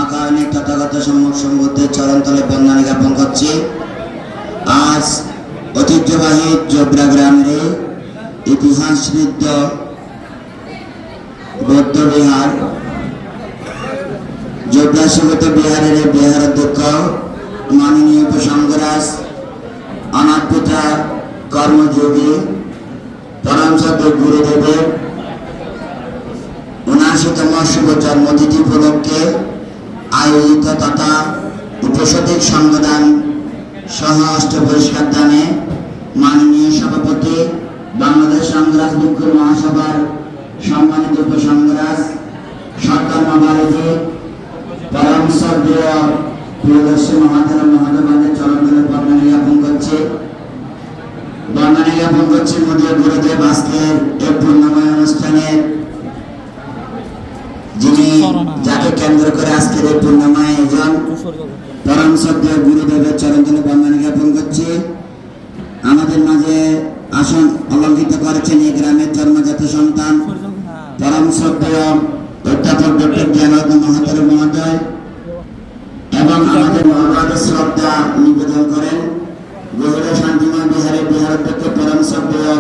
মহাকারণিক তথাগত সম্যক সম্বুদ্ধের চরণতলে বন্দনা জ্ঞাপন করছি। আজ ঐতিহ্যবাহী জোবরা গ্রামের ইতিহাস সমৃদ্ধ বৌদ্ধ বিহার জোবরা সমিত বিহারের বিহার অধ্যক্ষ মাননীয় উপসংঘরাজ অনাথ পিতা কর্মযোগী পরম শ্রদ্ধ গুরুদেবের ৭৯তম শুভ জন্মতিথি উপলক্ষে আয়োজিত তথা উপসতিক সংবিধান সহ অষ্ট পুরস্কার দানে মাননীয় সভাপতি বাংলাদেশ সংগ্রাস ভিক্ষু মহাসভার সম্মানিত উপসংঘরাজ সত্তরমাবারী পরম শ্রদ্ধেয় প্রিয়দর্শী মহাতারা মহাদেবাদের চরণতলে বন্দনা জ্ঞাপন করছি মোদীয় গুরুদেব আজকের এই পূর্ণময় অনুষ্ঠানের যিনি যাকে কেন্দ্র করে আজকের এই পূর্ণময় আয়োজন পরম শ্রদ্ধেয় গুরুদেবের চরণতলে বন্দনা জ্ঞাপন করছি। আমাদের মাঝে আসন অলঙ্কৃত করেছেন এই গ্রামের জন্মজাত সন্তান পরম শ্রদ্ধেয় অধ্যাপক ডক্টর জ্ঞানরত্ন মহাতারা মহোদয় এবং আমাদের মহাবাদ শ্রদ্ধা নিবেদন করেন গৌড়া শান্তিময় বিহারের বিহার অধ্যক্ষ পরম শ্রদ্ধেয়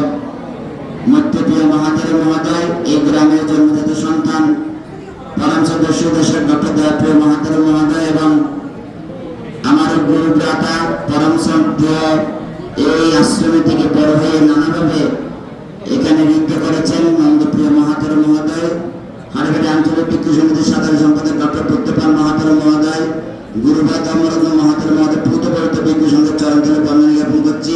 মধ্যপ্রিয় মহাতারা মহোদয়, এই গ্রামের জন্মজাত সন্তান পরম শ্রদ্ধেয় সুদেশের ডক্টর দয়াপ্রিয় মহাতারা মহোদয় এবং আমার গুরুভ্রাতা পরম শ্রদ্ধেয় এই আশ্রমে থেকে বড় হয়ে নানাভাবে এখানে নৃত্য করেছেন নন্দপ্রিয় মহাতারা মহোদয়, হাড়ঘাটি আঞ্চলিক ভিক্ষু সমিতির সাধারণ সম্পাদক ডক্টর প্রত্যপাল মহাতারা মহোদয়, গুরুভাই ধর্মরত্ন মহাতারা মহোদয়, পূতপরিত ভিক্ষু সংঘের চরণতলে বন্দনা জ্ঞাপন করছি।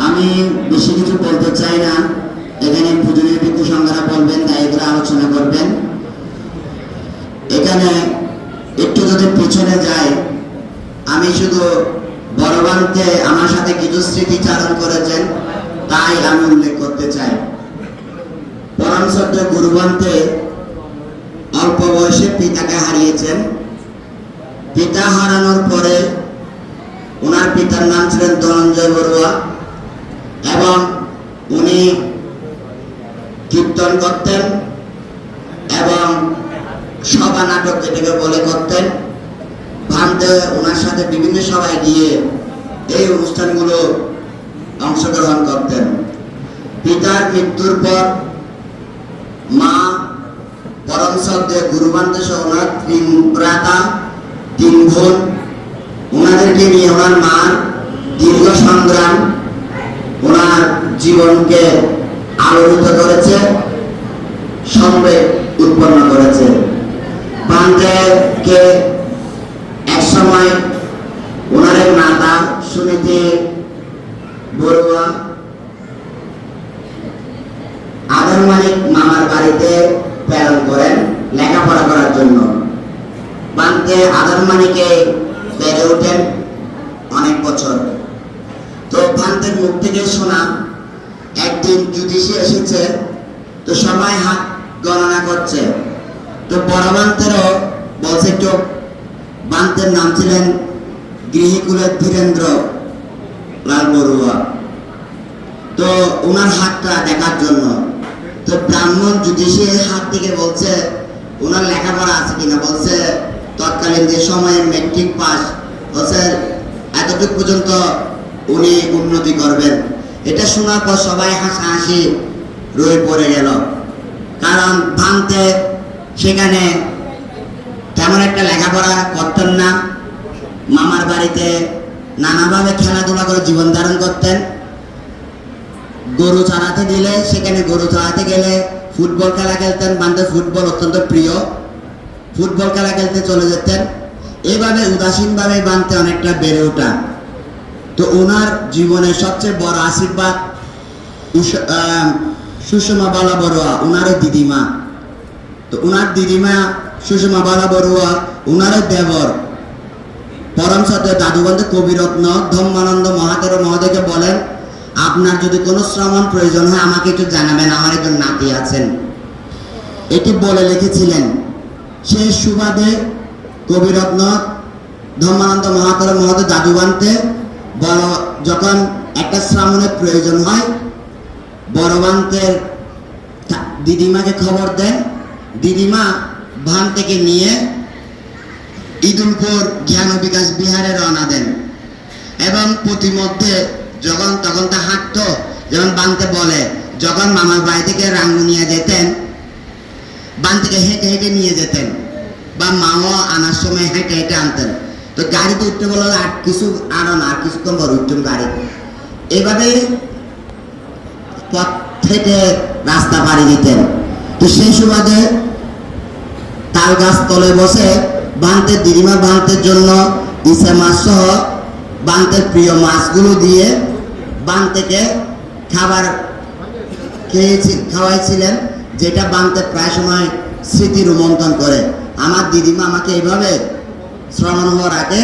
আমি বেশি কিছু বলতে চাই না, এখানে পূজনীয় ভিক্ষু সংঘরা বলবেন, তাই এগুলো আলোচনা করবেন। এখানে একটু যদি পিছনে যাই, আমি শুধু বড়বান্তে আমার সাথে কিছু স্মৃতিচারণ করেছেন তাই আমি উল্লেখ করতে চাই। পরম শ্রদ্ধেয় গুরুবান্তে অল্প বয়সে পিতাকে হারিয়েছেন। পিতা হারানোর পরে ওনার পিতার নাম ছিলেন ধনঞ্জয় বড়ুয়া এবং উনি কীর্তন করতেন এবং সভা নাটক যেটাকে বলে করতেন। ভান্তে ওনার সাথে বিভিন্ন সভায় গিয়ে এই অনুষ্ঠানগুলো অংশগ্রহণ করতেন। পিতার মৃত্যুর পর মা পরম শ্রদ্ধেয় গুরুবান্তে সহ ওনার তিন ভ্রাতা তিন বোন, ওনাদেরকে নিয়ে ওনার মার দীর্ঘ সংগ্রাম ওনার জীবনকে আলোকিত করেছে, সম্ভেদ উৎপন্ন করেছে। ভান্তেকে এক সময় ওনার এক মাতা সুনীতি বড়ুয়া আদর মানিক মামার বাড়িতে প্রেরণ করেন লেখাপড়া করার জন্য। বান্তে আদর মানিকে বেড়ে ওঠেন অনেক বছর। তো ভান্তের মুখ থেকে শোনা একদিন জ্যোতিষী এসেছে, তো সবাই হাত গণনা করছে, তো বড় বান্তেরও বলছে একটু। বান্তের নাম ছিলেন গৃহীকুলের ধীরেন্দ্র লাল বড়ুয়া। তো ওনার হাতটা দেখার জন্য তো ব্রাহ্মণ জ্যোতিষী হাত থেকে বলছে ওনার লেখাপড়া আছে কিনা, বলছে তৎকালীন যে সময়ে মেট্রিক পাস, বলছে এতটুকু পর্যন্ত উনি উন্নতি করবেন। এটা শোনার পর সবাই হাসাহাসি রয়ে পড়ে গেল, কারণ ভান্তে সেখানে তেমন একটা লেখাপড়া করতেন না। মামার বাড়িতে নানাভাবে খেলাধুলা করে জীবন ধারণ করতেন। গরু চড়াতে দিলে সেখানে গরু চড়াতে গেলে ফুটবল খেলা খেলতেন। বান্তে ফুটবল অত্যন্ত প্রিয়, ফুটবল খেলা খেলতে চলে যেতেন। এইভাবে উদাসীনভাবে বান্তে অনেকটা বেড়ে ওঠা। তো ওনার জীবনের সবচেয়ে বড় আশীর্বাদ সুষমা বালা বড়ুয়া, ওনারও দিদিমা। তো ওনার দিদিমা সুষমা বালা বড়ুয়া ওনারও দেবর পরম শ্রদ্ধেয় দাদুবন্ধু কবিরত্ন ধম্মানন্দ মহাতারা মহোদয়কে বলেন, আপনার যদি কোনো শ্রমণ প্রয়োজন হয় আমাকে একটু জানাবেন, আমার একজন নাতি আছেন। এটি বলে লিখেছিলেন। সেই সুবাদে কবিরত্ন ধম্মানন্দ মহাতারা মহোদয় দাদুবান্তে যখন একটা শ্রামণের প্রয়োজন হয় বড় বান্তের দিদিমাকে খবর দেন। দিদিমা ভান থেকে নিয়ে ঈদুলপুর জ্ঞান ও বিকাশ বিহারে রওনা দেন এবং প্রতিমধ্যে যখন তখন তা হাঁটতো, যেমন বানতে বলে যখন মামার বাড়ি থেকে রাঙ্গুনিয়া যেতেন বান থেকে হেঁটে হেঁটে নিয়ে যেতেন, বা মাও আনার সময় হেঁটে হেঁটে আনতেন। তো গাড়িতে উঠতে বললো আর কিছু আনো না, আর কিছুক্ষণ পর উঠতাম গাড়ি। এভাবে পথ থেকে রাস্তা পাড়ি দিতেন। তো সেই সুবাদে তাল গাছ তলে বসে বান্তের দিদিমা বান্তের জন্য ইসা মাছ সহ বান্তের প্রিয় মাছগুলো দিয়ে বান থেকে খাবার খাওয়াইছিলেন, যেটা বান্তে প্রায় সময় স্মৃতি রোমন্থন করে। আমার দিদিমা আমাকে এইভাবে শ্রমণ হওয়ার আগে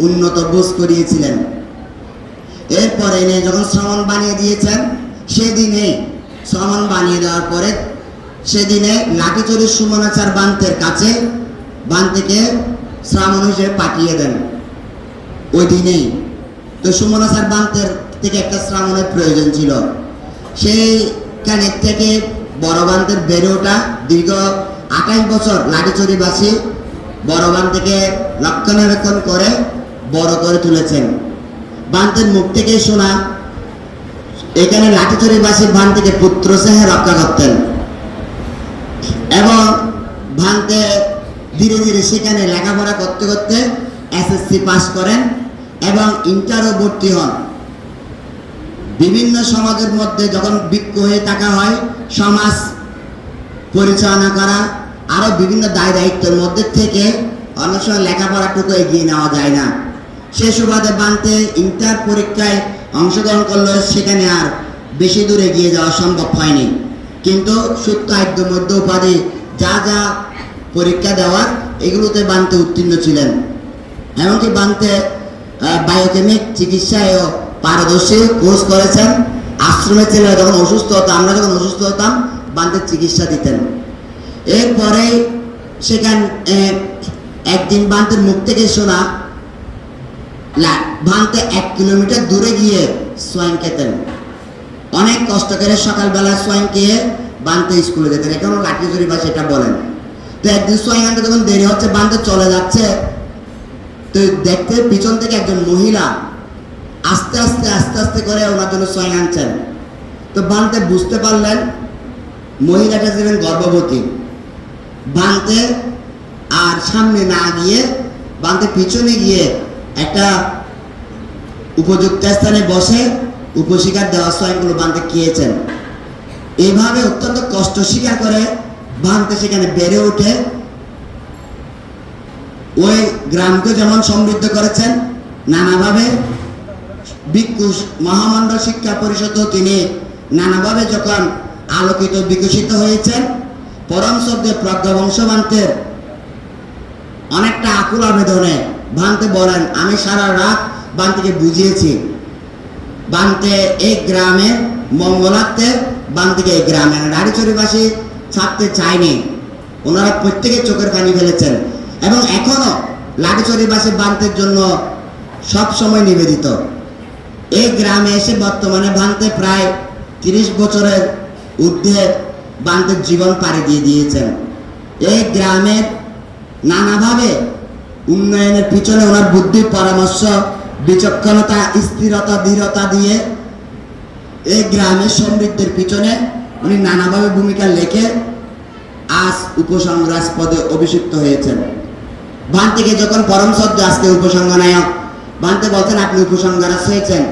উন্নত বুঝ করিয়েছিলেন। এরপরে এনে যখন শ্রমণ বানিয়ে দিয়েছেন, সেদিনে শ্রমণ বানিয়ে দেওয়ার পরে সেদিনে লাঠিচুরির সুমনাচার বান্তের কাছে বান্তিকে শ্রামণ হিসেবে পাঠিয়ে দেন ওই দিনেই। তো সুমনাচার বান্তের থেকে একটা শ্রামণের প্রয়োজন ছিল, সেইখানে থেকে বড় বান্তের বেড়ে ওঠা দীর্ঘ 28 বছর লাঠিচুরিবাসী বড় বান থেকে রক্ষণাবেক্ষণ করে বড় করে তুলেছেন। বান্তের মুখ থেকে শোনা এখানে লাঠিচুরিবাসী বান থেকে পুত্র স্নেহে রক্ষা করতেন এবং ভান্তে ধীরে ধীরে সেখানে লেখাপড়া করতে করতে এসএসসি পাস করেন এবং ইন্টারও ভর্তি হন। বিভিন্ন সমাজের মধ্যে যখন বিক্ষ হয়ে থাকা হয়, সমাজ পরিচালনা করা আরো বিভিন্ন দায় দায়িত্বের মধ্যে থেকে অনেক সময় লেখাপড়াটুকু এগিয়ে নেওয়া যায় না। সে সুবাদে বানতে ইন্টার পরীক্ষায় অংশগ্রহণ করলে সেখানে আর বেশি দূর এগিয়ে যাওয়া সম্ভব হয়নি, কিন্তু সূত্র আদ্য মধ্য উপাধি যা যা পরীক্ষা দেওয়ার এগুলোতে বানতে উত্তীর্ণ ছিলেন। এমনকি বানতে বায়োকেমিক চিকিৎসায়ও পারদর্শী কোর্স করেছেন। আশ্রমে ছেলেরা যখন অসুস্থ হতো, আমরা যখন অসুস্থ হতাম, বানতে চিকিৎসা দিতেন। এরপরে সেখান একদিন বান্তের মুখ থেকে শোনা ভান্তে 1 কিলোমিটার দূরে গিয়ে সোয়াইন খেতেন। অনেক কষ্ট করে সকালবেলা সোয়াইন খেয়ে বান্তে স্কুলে যেতেন, এখনো লাঠিচুরি বা সেটা বলেন। তো একদিন সোয়াইন আনতে যখন দেরি হচ্ছে, বান্তে চলে যাচ্ছে, তো দেখতে পিছন থেকে একজন মহিলা আস্তে আস্তে আস্তে আস্তে করে ওনার জন্য সোয়াইন আনছেন। তো বান্তে বুঝতে পারলেন মহিলাটা ছিলেন গর্ভবতী। বান্তে আর সামনে না গিয়ে বান্তে পিছনে গিয়ে একটা উপযুক্ত স্থানে বসে উপশিকার দেওয়া সোয়াইনগুলো বান্তে খেয়েছেন। এইভাবে অত্যন্ত কষ্ট স্বীকার করে বান্তে সেখানে বেড়ে ওঠে। ওই গ্রামকে যেমন সমৃদ্ধ করেছেন, নানাভাবে ভিক্ষু মহামণ্ডল শিক্ষা পরিষদও তিনি নানাভাবে যখন আলোকিত বিকশিত হয়েছেন, পরম শব্দে প্রজ্ঞাবংশ বান্তের অনেকটা আকুল আবেদনে বান্তে বলেন, আমি সারা রাত বান্তিকে বুঝিয়েছি, বান্তে এই গ্রামের মঙ্গলার্থে বান্তিকে এই গ্রামের লাঠিচুরিবাসী ছাড়তে চায়নি। ওনারা প্রত্যেকে চোখের পানি ফেলেছেন এবং এখনো লাঠিচুরিবাসী বান্তের জন্য সব সময় নিবেদিত। এই গ্রামে এসে বর্তমানে বান্তে প্রায় 30 বছরের ঊর্ধ্বে বান্তের জীবন পাড়ি দিয়ে দিয়েছেন। এই গ্রামের নানাভাবে উন্নয়নের পিছনে ওনার বুদ্ধি, পরামর্শ, বিচক্ষণতা, স্থিরতা, দৃঢ়তা দিয়ে এই গ্রামের সমৃদ্ধির পিছনে উনি নানাভাবে ভূমিকা রেখে আজ উপসংরাজ পদে অভিষিক্ত হয়েছেন। বান্তিকে যখন পরম শব্দ আজকে উপসংঘ নায়ক, বান্তে বলছেন আপনি উপসংরাজ হয়েছেন,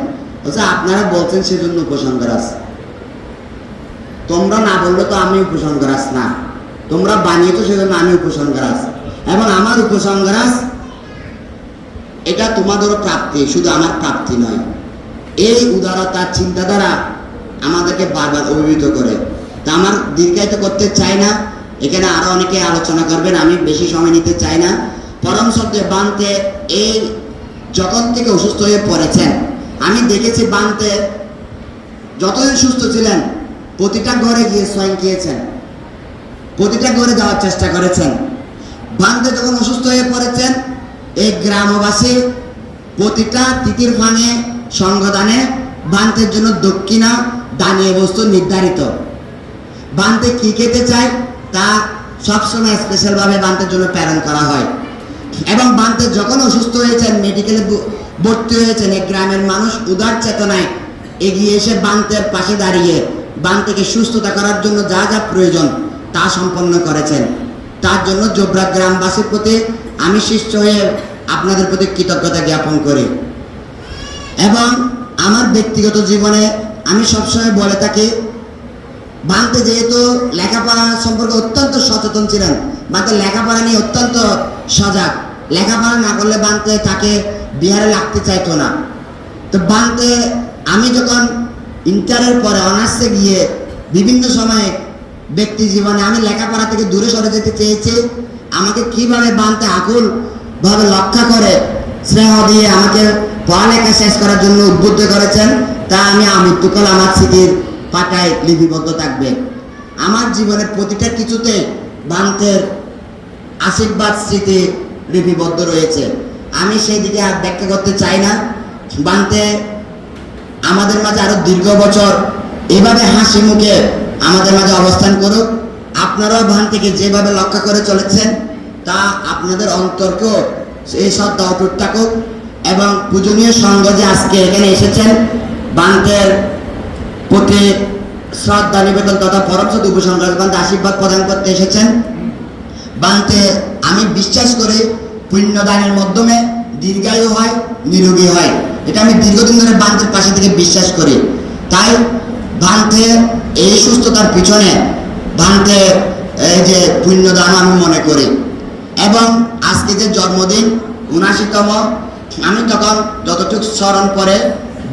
বলছে আপনারা বলছেন সেজন্য উপসংরাজ, তোমরা না বললে তো আমি উপসংরাজ না, তোমরা বানিয়েছো সেজন্য আমি উপসংরাজ, এবং আমার উপসংরাজ এটা তোমাদেরও প্রাপ্তি, শুধু আমার প্রাপ্তি নয়। এই উদারতার চিন্তাধারা আমাদেরকে বারবার অভিভূত করে। তা আমার দীর্ঘায়িত করতে চাই না, এখানে আরো অনেকে আলোচনা করবেন, আমি বেশি সময় নিতে চাই না। পরম সত্যে বান্তে এই যখন থেকে অসুস্থ হয়ে পড়েছেন, আমি দেখেছি বান্তে যতদিন সুস্থ ছিলেন প্রতিটা ঘরে গিয়ে সোয়াইন খেয়েছেন, প্রতিটা ঘরে যাওয়ার চেষ্টা করেছেন। বান্তে যখন অসুস্থ হয়ে পড়েছেন, এই গ্রামবাসী প্রতিটা তিথির ফাঁকে সংঘদানে বান্তের জন্য দক্ষিণা দানীয় বস্তু নির্ধারিত। বান্তে কি খেতে চায় তা সবসময় স্পেশালভাবে বান্তের জন্য প্রেরণ করা হয়। এবং বান্তে যখন অসুস্থ হয়েছেন, মেডিকেলে ভর্তি হয়েছেন, এই গ্রামের মানুষ উদার চেতনায় এগিয়ে এসে বান্তের পাশে দাঁড়িয়ে বান্তেকে সুস্থতা করার জন্য যা যা প্রয়োজন তা সম্পন্ন করেছেন। তার জন্য জোবরা গ্রামবাসীর প্রতি আমি শিষ্য হয়ে আপনাদের প্রতি কৃতজ্ঞতা জ্ঞাপন করি। এবং আমার ব্যক্তিগত জীবনে আমি সবসময় বলে থাকি, বান্তে যেহেতু লেখাপড়া সম্পর্কে অত্যন্ত সচেতন ছিলেন, বান্তে লেখাপড়া নিয়ে অত্যন্ত সজাগ, লেখাপড়া না করলে বান্তে তাকে বিহারে লাগতে চাইতো না। তো বান্তে আমি যখন ইন্টারের পরে অনার্সে গিয়ে বিভিন্ন সময়ে ব্যক্তি জীবনে আমি লেখাপড়া থেকে দূরে সরে যেতে চেয়েছি, আমাকে কিভাবে বান্তে আকুল ভাবে রক্ষা করে স্নেহ দিয়ে আমাকে পড়ালেখা শেষ করার জন্য উদ্বুদ্ধ করেছেন, তা আমি আমৃত্যুকাল আমার স্মৃতির পাতায় লিপিবদ্ধ থাকবে। আমার জীবনের প্রতিটা কিছুতে বান্তের আশীর্বাদ স্মৃতি লিপিবদ্ধ রয়েছে। আমি সেই দিকে আর ব্যাখ্যা করতে চাই না। বান্তে আমাদের মাঝে আরো দীর্ঘ বছর এভাবে হাসি মুখে আমাদের মাঝে অবস্থান করুক। আপনারাও বান্তেকে যেভাবে রক্ষা করে চলেছেন তা আপনাদের অন্তরকেও এই শ্রদ্ধা অটুট থাকুক। এবং পূজনীয় সংঘ যে আজকে এখানে এসেছেন, বান্তের প্রতি শ্রদ্ধা নিবেদন তথা পরম সদ উপসংহার বান্তে আশীর্বাদ প্রদান করতে এসেছেন। বান্তে আমি বিশ্বাস করি পুণ্যদানের মাধ্যমে দীর্ঘায়ু হয়, নিরোগী হয়। এটা আমি দীর্ঘদিন ধরে বান্তের পাশে থেকে বিশ্বাস করি। তাই বান্তে এই সুস্থতার পিছনে বান্তে এই যে পুণ্যদান আমি মনে করি। এবং আজকে যে জন্মদিন ৭৯তম, আমি তখন যতটুকু স্মরণ পরে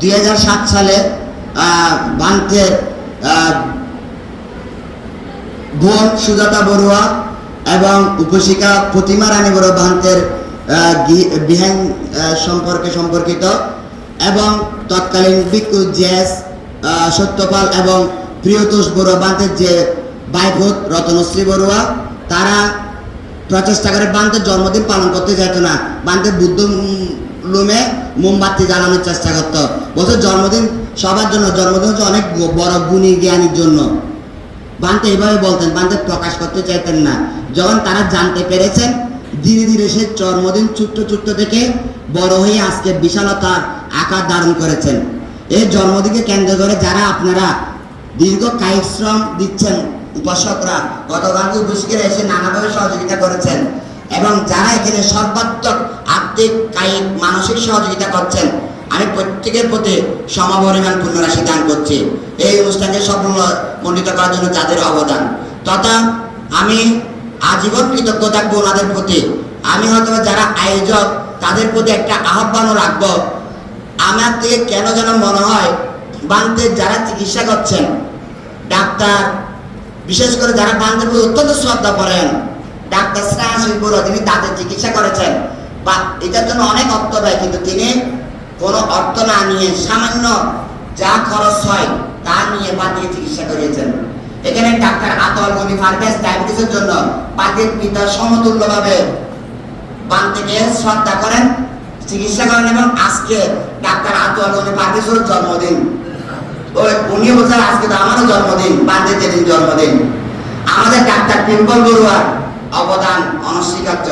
২০০৭ সালে বান্তের বোন সুজাতা বড়ুয়া এবং উপশিকা প্রতিমা রানী বড়ুয়া বান্তের বিহান সম্পর্কিত এবং তৎকালীন ভিক্ষু জেস সত্যপাল এবং প্রিয়তোষ বড়ুয়া বান্তের যে বাইভূত রতনশ্রী বড়ুয়া, তারা প্রচেষ্টা করে বান্তের জন্মদিন পালন করতে চাইতো না। বান্তের বুদ্ধ লুমে মোমবাতি জ্বালানোর চেষ্টা করতো, বলতো জন্মদিন সবার জন্য, জন্মদিন হচ্ছে অনেক বড় গুণী জ্ঞানীর জন্য। বান্তে এইভাবে বলতেন, বান্তে প্রকাশ করতে চাইতেন না। যখন তারা জানতে পেরেছেন, ধীরে ধীরে সে জন্মদিন ছোট্ট ছোট্ট থেকে বড় হয়ে আজকে বিশালতার আকার ধারণ করেছেন। এই জন্মদিনকে কেন্দ্র করে যারা আপনারা দীর্ঘ কায়িক শ্রম দিচ্ছেন, উপাসকরা গতকালকে উপস্থিতরা এসে নানাভাবে সহযোগিতা করেছেন এবং যারা এখানে সর্বাত্মক আর্থিক, কায়িক, মানসিক সহযোগিতা করছেন, আমি প্রত্যেকের প্রতি সমপরিমাণ পুণ্যরাশি দান করছি এই অনুষ্ঠানকে সফলমণ্ডিত করার জন্য যাদের অবদান। তথা আমি আজীবন কৃতজ্ঞ থাকবো ওনাদের প্রতি। আমি হয়তো যারা আয়োজক তাদের প্রতি একটা আহ্বানও রাখবো। আমার থেকে কেন যেন মনে হয় বান্তের যারা চিকিৎসা করছেন, ডাক্তার, বিশেষ করে যারা বান্তের প্রতি অত্যন্ত শ্রদ্ধা করেন, ডাক্তার স্নেহাশিস বড়ুয়া তিনি দাঁতের চিকিৎসা করেছেন, বা এটার জন্য অনেক অর্থ ব্যয়, কিন্তু তিনি কোনো অর্থ না নিয়ে সামান্য যা খরচ হয় তা নিয়ে বান্তিকে চিকিৎসা করিয়েছেন। এখানে ডাক্তার আতোয়াল গনি ফার্মেস ডায়াবেটিসের জন্য বান্তির পিতা সমতুল্যভাবে বান্তিকে শ্রদ্ধা করেন, চিকিৎসা করেন। এবং আজকে ডাক্তার আতোয়াল গনি ফার্মেসের জন্মদিন, উনিও বলছেন আজকে তো আমারও জন্মদিন, বান্তির যেদিন জন্মদিন। আমাদের ডাক্তার পিম্পল বড়ুয়ার অবদান অনস্বীকার্য,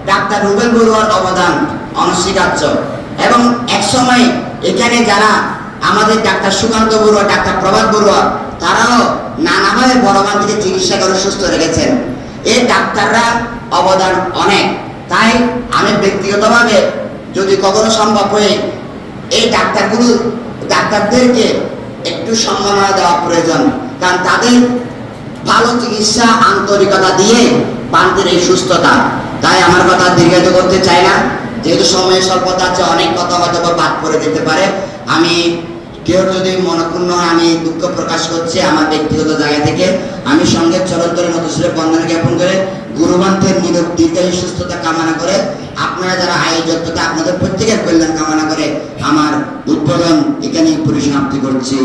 ডাক্তার রুবেল বড়ুয়ার অবদান অনস্বীকার্য। এবং একসময় এখানে যারা আমাদের ডাক্তার সুকান্ত বড়ুয়া, ডাক্তার প্রভাত বড়ুয়া, তারাও নানাভাবে বড় বান্তিকে চিকিৎসা করে সুস্থ রেখেছেন। এই ডাক্তাররা অবদান অনেক। তাই আমি ব্যক্তিগতভাবে যদি কখনো সম্ভব হয়ে এই ডাক্তারদেরকে একটু সম্মাননা দেওয়া প্রয়োজন, কারণ তাদের ভালো চিকিৎসা, আন্তরিকতা দিয়ে বান্তির এই সুস্থতা। তাই আমার কথা দীর্ঘায়িত করতে চাই না, যেহেতু সময়ের স্বল্পতা আছে, অনেক কথা হয়তো বাদ পড়ে যেতে পারে। আমি কেউ যদি মনক্ষুণ্ণ হয়, আমি দুঃখ প্রকাশ করছি আমার ব্যক্তিগত জায়গা থেকে। আমি সঙ্গে চরন্তরের মতো সুরে বন্দনা জ্ঞাপন করে গুরুবান্তের নিরব দীর্ঘায়ু সুস্থতা কামনা করে, আপনারা যারা আয়োজক তথা আপনাদের প্রত্যেকের কল্যাণ কামনা করে আমার উদ্বোধন এখানেই পরিসমাপ্তি করছি।